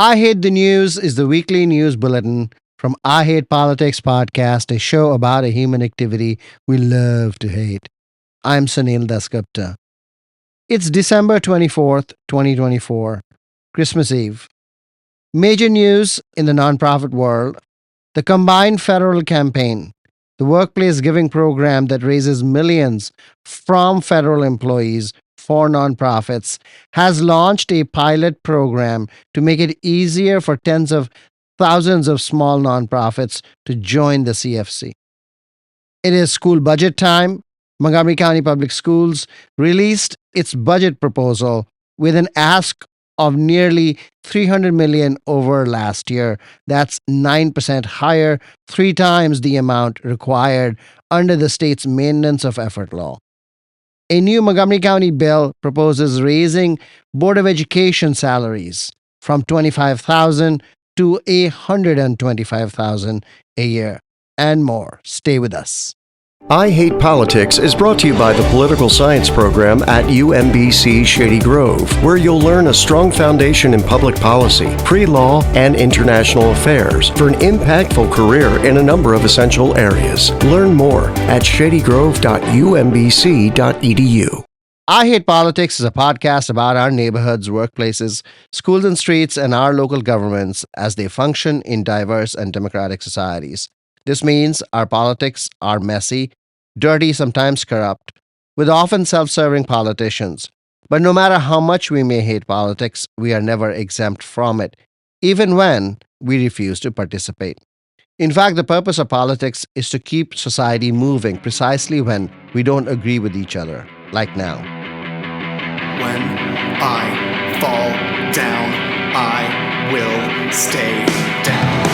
I Hate the News is the weekly news bulletin from I Hate Politics podcast, a show about a human activity we love to hate. I'm Sunil Dasgupta. It's December 24th, 2024, Christmas Eve. Major news in the nonprofit world: the combined federal campaign, the workplace giving program that raises millions from federal employees for nonprofits, has launched a pilot program to make it easier for tens of thousands of small nonprofits to join the CFC. It is school budget time. Montgomery County Public Schools released its budget proposal with an ask of nearly 300 million over last year. That's 9% higher, 3 times the amount required under the state's maintenance of effort law. A new Montgomery County bill proposes raising Board of Education salaries from 25,000 to 125,000 a year and more. Stay with us. I Hate Politics is brought to you by the Political Science Program at UMBC Shady Grove, where you'll learn a strong foundation in public policy, pre-law, and international affairs for an impactful career in a number of essential areas. Learn more at shadygrove.umbc.edu. I Hate Politics is a podcast about our neighborhoods, workplaces, schools and streets, and our local governments as they function in diverse and democratic societies. This means our politics are messy, dirty, sometimes corrupt, with often self-serving politicians. But no matter how much we may hate politics, we are never exempt from it, even when we refuse to participate. In fact, the purpose of politics is to keep society moving precisely when we don't agree with each other, like now. When I fall down, I will stay down.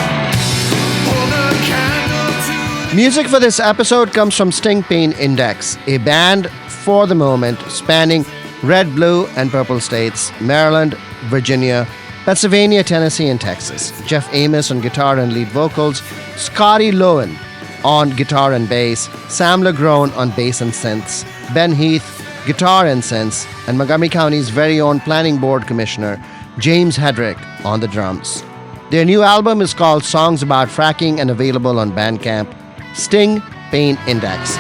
Hold a candle to Music for this episode comes from Sting Pain Index, a band for the moment spanning red, blue, and purple states, Maryland, Virginia, Pennsylvania, Tennessee, and Texas. Jeff Amos on guitar and lead vocals, Scotty Lowen on guitar and bass, Sam LeGrone on bass and synths, Ben Heath, guitar and synths, and Montgomery County's very own planning board commissioner, James Hedrick, on the drums. Their new album is called Songs About Fracking and available on Bandcamp. Sting Pain Index.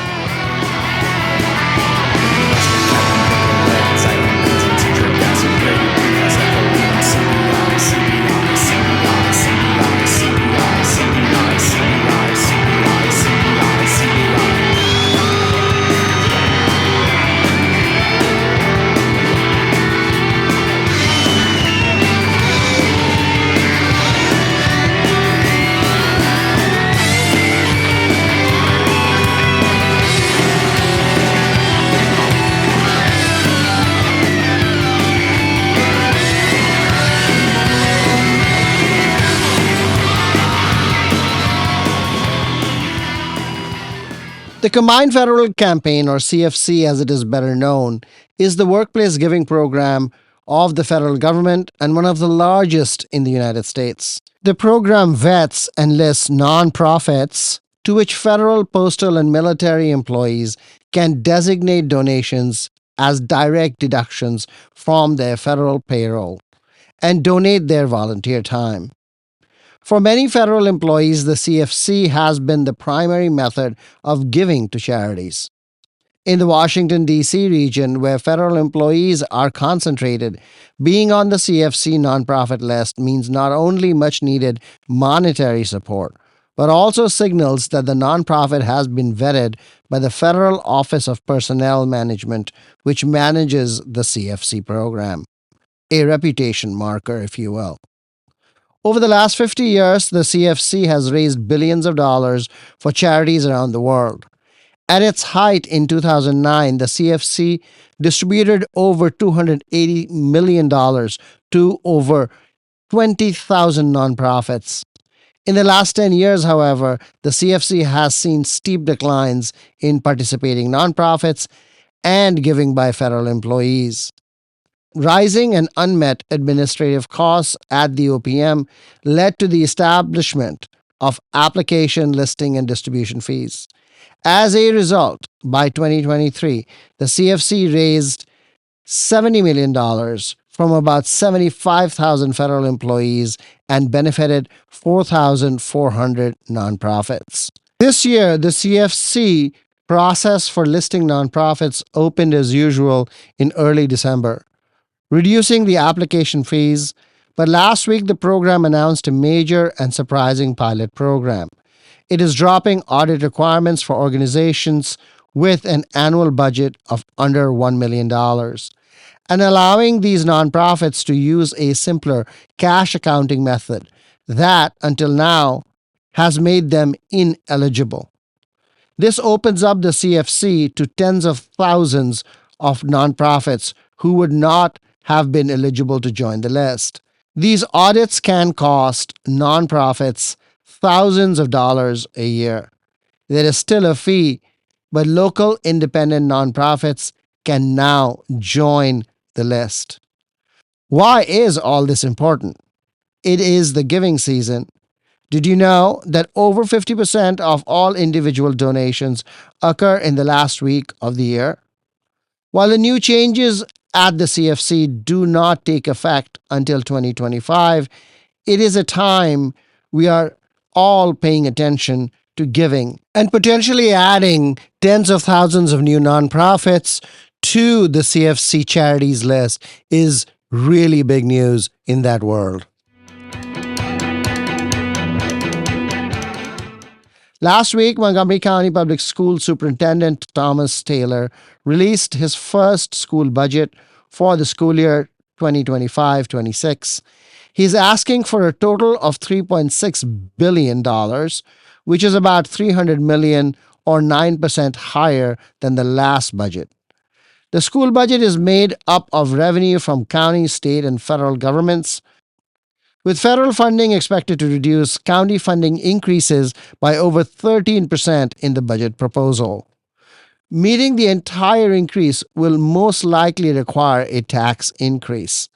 The Combined Federal Campaign, or CFC as it is better known, is the workplace giving program of the federal government and one of the largest in the United States. The program vets and lists nonprofits to which federal, postal, and military employees can designate donations as direct deductions from their federal payroll and donate their volunteer time. For many federal employees, the CFC has been the primary method of giving to charities. In the Washington, D.C. region, where federal employees are concentrated, being on the CFC nonprofit list means not only much needed monetary support, but also signals that the nonprofit has been vetted by the Federal Office of Personnel Management, which manages the CFC program. A reputation marker, if you will. Over the last 50 years, the CFC has raised billions of dollars for charities around the world. At its height in 2009, the CFC distributed over $280 million to over 20,000 nonprofits. In the last 10 years, however, the CFC has seen steep declines in participating nonprofits and giving by federal employees. Rising and unmet administrative costs at the OPM led to the establishment of application, listing, and distribution fees. As a result, by 2023, the CFC raised $70 million from about 75,000 federal employees and benefited 4,400 nonprofits. This year, the CFC process for listing nonprofits opened as usual in early December, reducing the application fees. But last week, the program announced a major and surprising pilot program. It is dropping audit requirements for organizations with an annual budget of under $1 million and allowing these nonprofits to use a simpler cash accounting method that, until now, has made them ineligible. This opens up the CFC to tens of thousands of nonprofits who would not have been eligible to join the list. These audits can cost nonprofits thousands of dollars a year. There is still a fee, but local independent nonprofits can now join the list. Why is all this important? It is the giving season. Did you know that over 50% of all individual donations occur in the last week of the year? While the new changes at the CFC do not take effect until 2025, it is a time we are all paying attention to giving and potentially adding tens of thousands of new nonprofits to the CFC charities list is really big news in that world. Last week, Montgomery County Public School Superintendent Thomas Taylor released his first school budget for the school year 2025-26. He's asking for a total of $3.6 billion, which is about $300 million or 9% higher than the last budget. The school budget is made up of revenue from county, state, and federal governments, with federal funding expected to reduce county funding increases by over 13% in the budget proposal. Meeting the entire increase will most likely require a tax increase.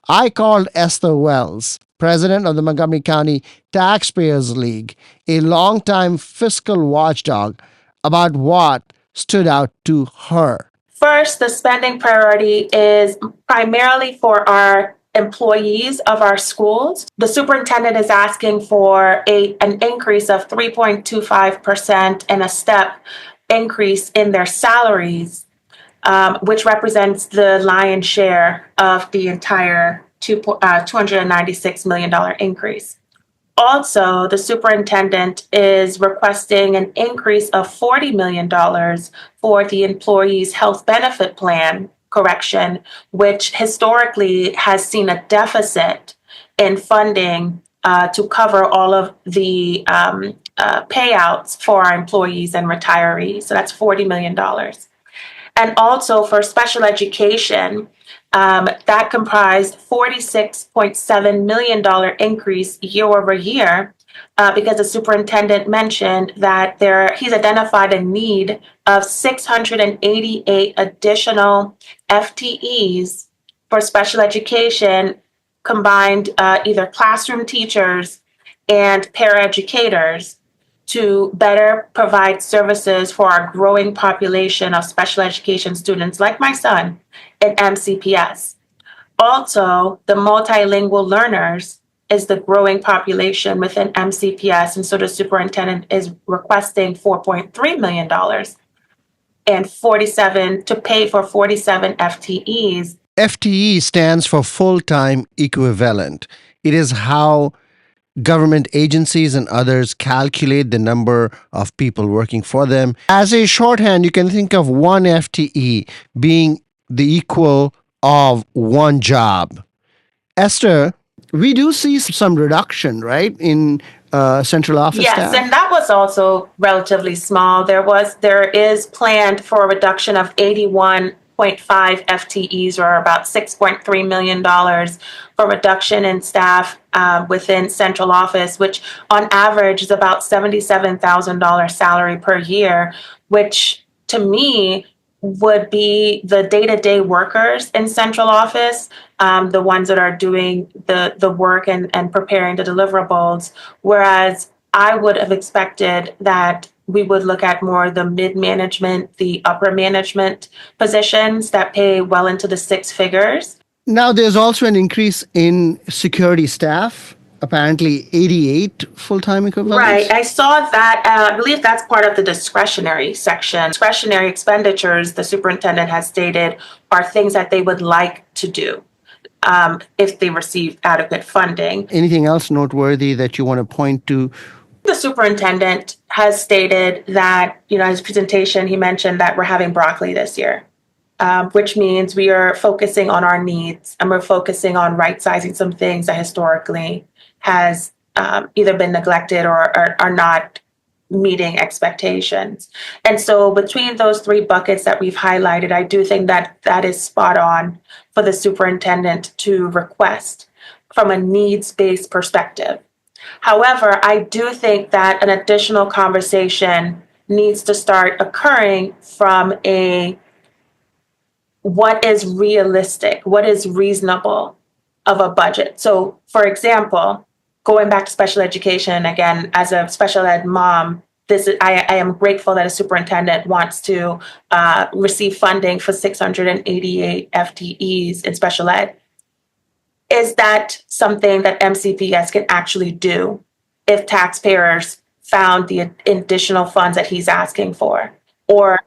I called Esther Wells, president of the Montgomery County Taxpayers League, a longtime fiscal watchdog, about what stood out to her. First, the spending priority is primarily for our employees of our schools. The superintendent is asking for an increase of 3.25% and a step increase in their salaries, which represents the lion's share of the entire $296 million increase. Also, the superintendent is requesting an increase of $40 million for the employees' health benefit plan correction, which historically has seen a deficit in funding to cover all of the payouts for our employees and retirees. So that's $40 million. And also for special education, that comprised $46.7 million increase year over year, because the superintendent mentioned that he's identified a need of 688 additional FTEs for special education, combined either classroom teachers and paraeducators, to better provide services for our growing population of special education students like my son in MCPS. Also, the multilingual learners is the growing population within MCPS, and so the superintendent is requesting $4.3 million and to pay for 47 FTEs. FTE stands for full-time equivalent. It is how government agencies and others calculate the number of people working for them. As a shorthand, you can think of one FTE being the equal of one job. Esther, we do see some reduction, right, in central office staff? Yes, and that was also relatively small. There is planned for a reduction of 81.5 FTEs, or about $6.3 million for reduction in staff within central office, which on average is about $77,000 salary per year, which to me would be the day-to-day workers in central office, the ones that are doing the work and preparing the deliverables, whereas I would have expected that we would look at more the mid-management, the upper management positions that pay well into the six figures. Now, there's also an increase in security staff, apparently 88 full-time equivalents. Right. I saw that. I believe that's part of the discretionary section. Discretionary expenditures, the superintendent has stated, are things that they would like to do if they receive adequate funding. Anything else noteworthy that you want to point to? The superintendent has stated that, in his presentation, he mentioned that we're having broccoli this year, which means we are focusing on our needs and we're focusing on right sizing some things that historically has either been neglected or are not meeting expectations. And so between those three buckets that we've highlighted, I do think that that is spot on for the superintendent to request from a needs-based perspective. However, I do think that an additional conversation needs to start occurring from a what is realistic, what is reasonable of a budget. So, for example, going back to special education, again, as a special ed mom, I am grateful that a superintendent wants to receive funding for 688 FTEs in special ed. Is that something that MCPS can actually do if taxpayers found the additional funds that he's asking for? Or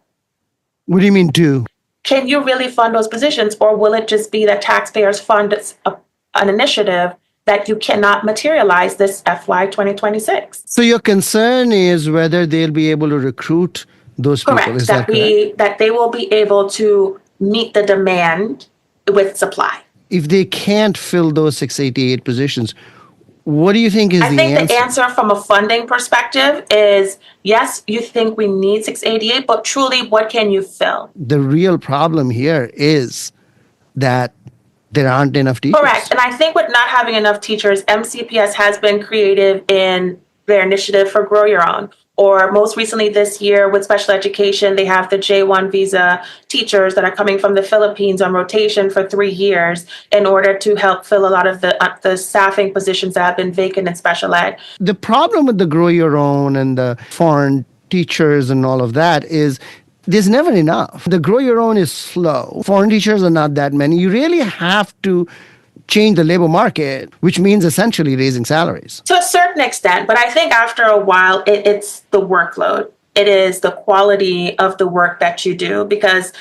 What do you mean do? can you really fund those positions, or will it just be that taxpayers fund an initiative that you cannot materialize this FY 2026? So your concern is whether they'll be able to recruit those people. Correct. Is that correct? That they will be able to meet the demand with supply. If they can't fill those 688 positions, what do you think is I the think answer? the answer from a funding perspective is yes, you think we need 688, but truly, what can you fill? The real problem here is that there aren't enough teachers. Correct. And I think with not having enough teachers, MCPS has been creative in their initiative for Grow Your Own. Or most recently this year with special education, they have the J1 visa teachers that are coming from the Philippines on rotation for 3 years in order to help fill a lot of the staffing positions that have been vacant in special ed. The problem with the Grow Your Own and the foreign teachers and all of that is there's never enough. The Grow Your Own is slow. Foreign teachers are not that many. You really have to change the labor market, which means essentially raising salaries. To a certain extent, but I think after a while, it's the workload. It is the quality of the work that you do, because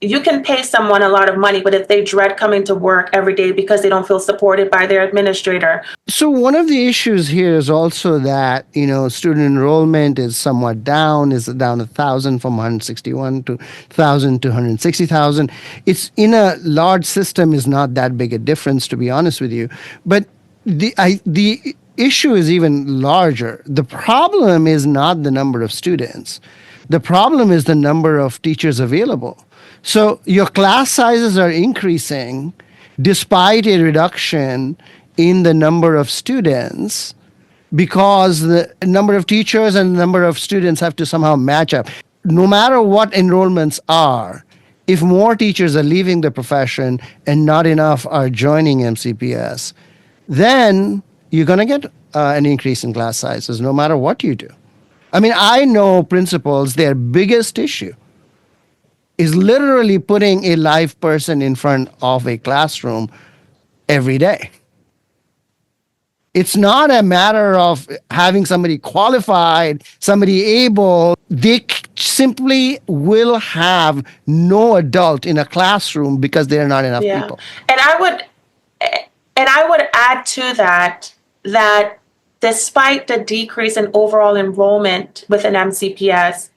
you can pay someone a lot of money, but if they dread coming to work every day because they don't feel supported by their administrator. So one of the issues here is also that, student enrollment is somewhat down, is down 1,000 from 161 to 1,000 to 160,000. It's in a large system is not that big a difference, to be honest with you. But the issue is even larger. The problem is not the number of students. The problem is the number of teachers available. So your class sizes are increasing despite a reduction in the number of students because the number of teachers and the number of students have to somehow match up. No matter what enrollments are, if more teachers are leaving the profession and not enough are joining MCPS, then you're going to get an increase in class sizes no matter what you do. I mean, I know principals, their biggest issue is literally putting a live person in front of a classroom every day. It's not a matter of having somebody qualified, somebody able. They simply will have no adult in a classroom because there are not enough people. And I would add to that despite the decrease in overall enrollment within MCPS,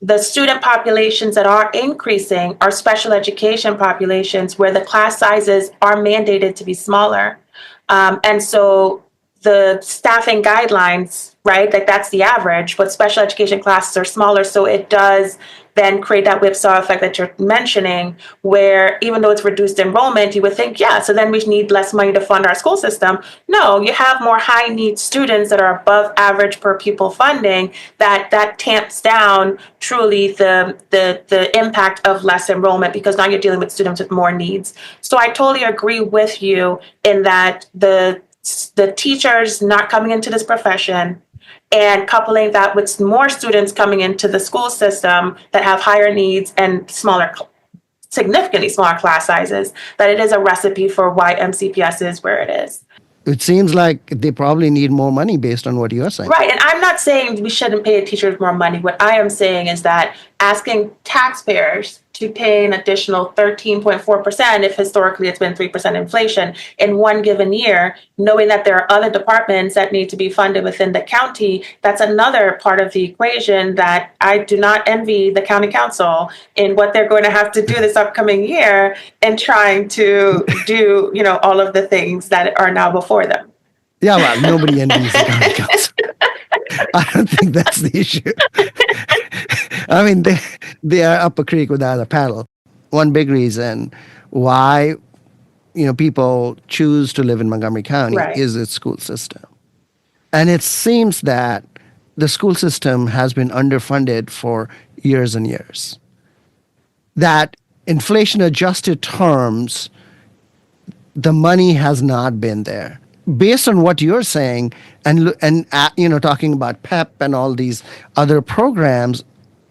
the student populations that are increasing are special education populations where the class sizes are mandated to be smaller. And so the staffing guidelines, right, that's the average, but special education classes are smaller. So it does then create that whipsaw effect that you're mentioning, where even though it's reduced enrollment, you would think, yeah, so then we need less money to fund our school system. No, you have more high need students that are above average per pupil funding that tamps down truly the impact of less enrollment, because now you're dealing with students with more needs. So I totally agree with you in that the teachers not coming into this profession and coupling that with more students coming into the school system that have higher needs and smaller significantly smaller class sizes, that it is a recipe for why MCPS is where it is. It seems like they probably need more money based on what you're saying. Right. And I'm not saying we shouldn't pay teachers more money. What I am saying is that asking taxpayers to pay an additional 13.4%, if historically it's been 3% inflation in one given year, knowing that there are other departments that need to be funded within the county, that's another part of the equation that I do not envy the county council in what they're going to have to do this upcoming year in trying to do, all of the things that are now before them. Yeah, well, nobody envies the county council. I don't think that's the issue. I mean, they are up a creek without a paddle. One big reason why people choose to live in Montgomery County Right. is its school system. And it seems that the school system has been underfunded for years and years. That inflation adjusted terms, the money has not been there. Based on what you're saying and talking about PEP and all these other programs,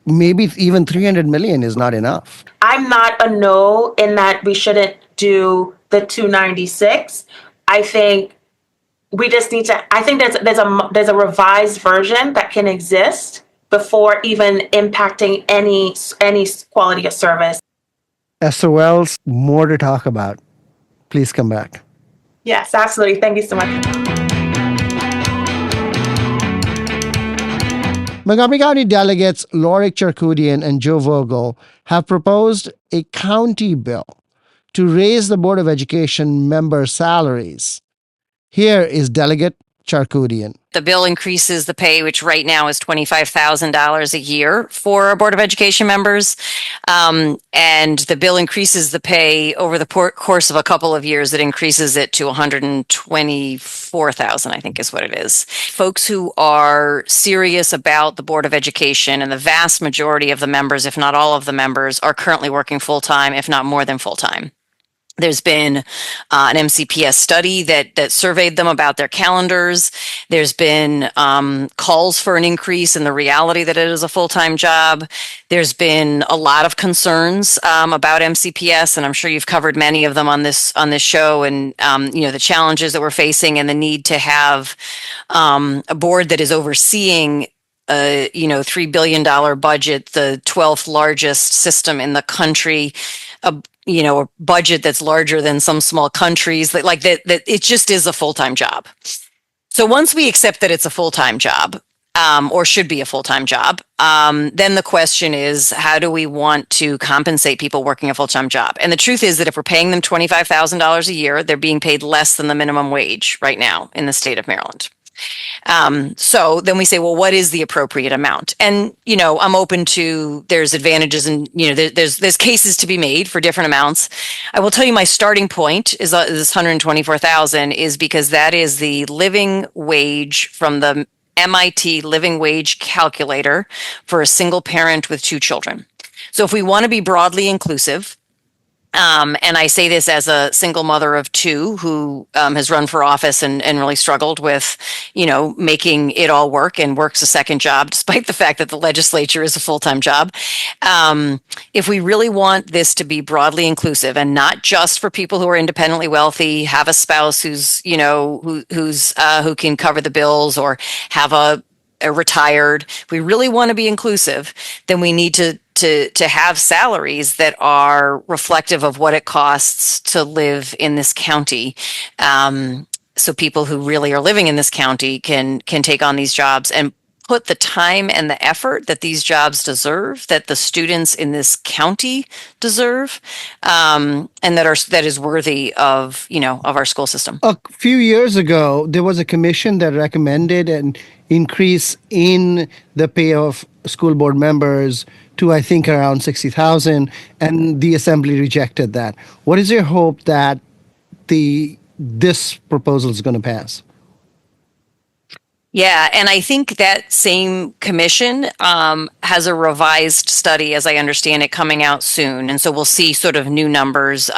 maybe even 300 million is not enough. I'm not a no in that we shouldn't do the 296. I think we just need to. I think there's a revised version that can exist before even impacting any quality of service. SOLs, more to talk about. Please come back. Yes, absolutely. Thank you so much. Montgomery County delegates Lorik Charkoudian and Joe Vogel have proposed a county bill to raise the Board of Education member salaries. Here is Delegate Charkoudian. The bill increases the pay, which right now is $25,000 a year for our Board of Education members. And the bill increases the pay over the course of a couple of years. It increases it to $124,000, I think is what it is. Folks who are serious about the Board of Education, and the vast majority of the members, if not all of the members, are currently working full-time, if not more than full-time. There's been an MCPS study that surveyed them about their calendars. There's been calls for an increase in the reality that it is a full-time job. There's been a lot of concerns about MCPS, and I'm sure you've covered many of them on this show. And the challenges that we're facing, and the need to have a board that is overseeing $3 billion budget, the 12th largest system in the country, a budget that's larger than some small countries, that it just is a full-time job. So once we accept that it's a full-time job, or should be a full-time job, then the question is, how do we want to compensate people working a full-time job? And the truth is that if we're paying them $25,000 a year, they're being paid less than the minimum wage right now in the state of Maryland. So then we say, well, what is the appropriate amount? And, I'm open to, there's advantages and, there's cases to be made for different amounts. I will tell you my starting point is this 124,000 is because that is the living wage from the MIT living wage calculator for a single parent with 2 children. So if we want to be broadly inclusive, and I say this as a single mother of 2 who has run for office and really struggled with, making it all work, and works a second job, despite the fact that the legislature is a full-time job. If we really want this to be broadly inclusive, and not just for people who are independently wealthy, have a spouse who's, who can cover the bills, or have a retired, if we really want to be inclusive, then we need to have salaries that are reflective of what it costs to live in this county. So people who really are living in this county can take on these jobs and put the time and the effort that these jobs deserve, that the students in this county deserve, and that is worthy of our school system. A few years ago, there was a commission that recommended an increase in the pay of school board members to, I think, around 60,000, and the assembly rejected that. What is your hope that this proposal is going to pass? Yeah, and I think that same commission has a revised study, as I understand it, coming out soon. And so we'll see sort of new numbers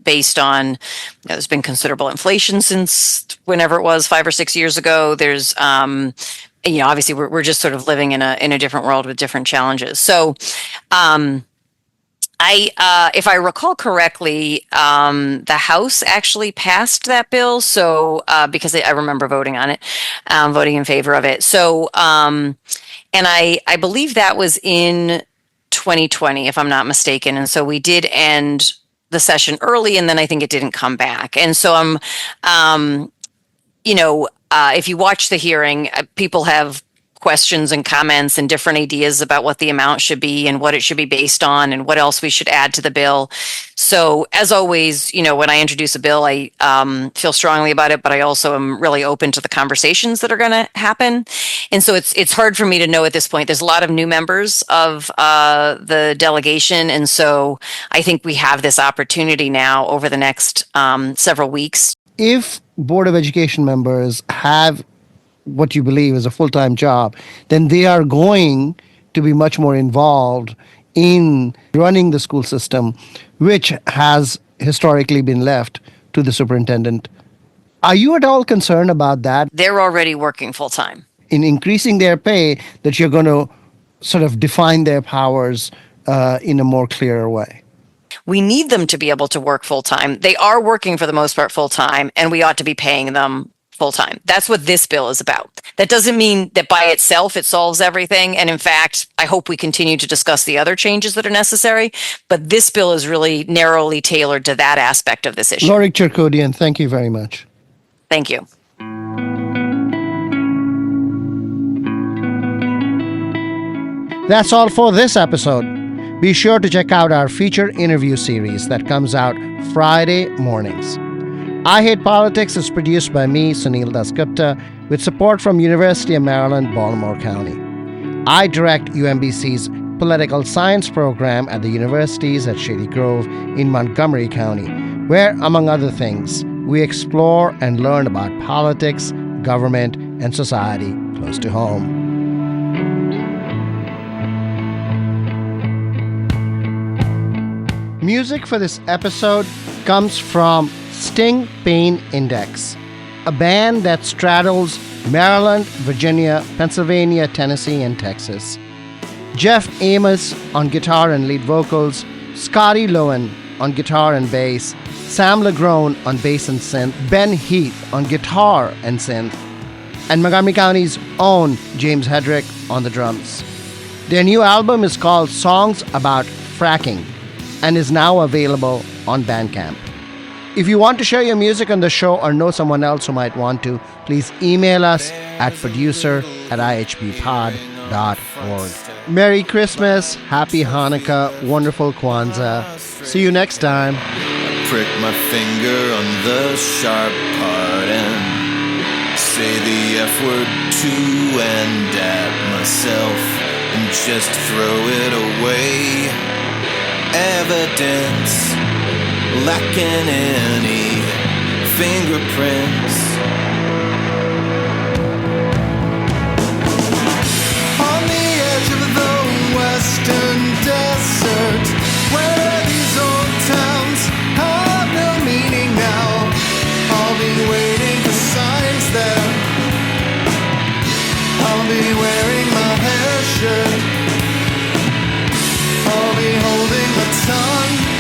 based on, there's been considerable inflation since whenever it was 5 or 6 years ago. There's, obviously we're just sort of living in a different world with different challenges. So If I recall correctly, the House actually passed that bill. So, because I remember voting on it, voting in favor of it. So, and I believe that was in 2020, if I'm not mistaken. And so we did end the session early, and then I think it didn't come back. And so if you watch the hearing, people have questions and comments and different ideas about what the amount should be and what it should be based on and what else we should add to the bill. So as always, when I introduce a bill, I feel strongly about it, but I also am really open to the conversations that are going to happen. And so it's hard for me to know at this point. There's a lot of new members of the delegation. And so I think we have this opportunity now over the next several weeks. If Board of Education members have what you believe is a full-time job, then they are going to be much more involved in running the school system, which has historically been left to the superintendent. Are you at all concerned about that? They're already working full-time. In increasing their pay, that you're going to sort of define their powers in a more clearer way? We need them to be able to work full-time. They are working for the most part full-time, and we ought to be paying them full-time. That's what this bill is about. That doesn't mean that by itself it solves everything. And in fact, I hope we continue to discuss the other changes that are necessary. But this bill is really narrowly tailored to that aspect of this issue. Lorik Cherkodian, thank you very much. Thank you. That's all for this episode. Be sure to check out our feature interview series that comes out Friday mornings. I Hate Politics is produced by me, Sunil Dasgupta, with support from University of Maryland, Baltimore County. I direct UMBC's political science program at the universities at Shady Grove in Montgomery County, where, among other things, we explore and learn about politics, government, and society close to home. Music for this episode comes from Sting Pain Index, a band that straddles Maryland, Virginia, Pennsylvania, Tennessee, and Texas. Jeff Amos on guitar and lead vocals, Scotty Lowen on guitar and bass, Sam Legrone on bass and synth, Ben Heath on guitar and synth, and Montgomery County's own James Hedrick on the drums. Their new album is called Songs About Fracking and is now available on Bandcamp. If you want to share your music on the show or know someone else who might want to, please email us at producer@ihbpod.org. Merry Christmas, Happy Hanukkah, wonderful Kwanzaa. See you next time. I prick my finger on the sharp part and say the F word to and at myself and just throw it away. Evidence lacking any fingerprints. On the edge of the western desert, where these old towns have no meaning now, I'll be waiting for signs there. I'll be wearing my hair shirt. I'll be holding my tongue.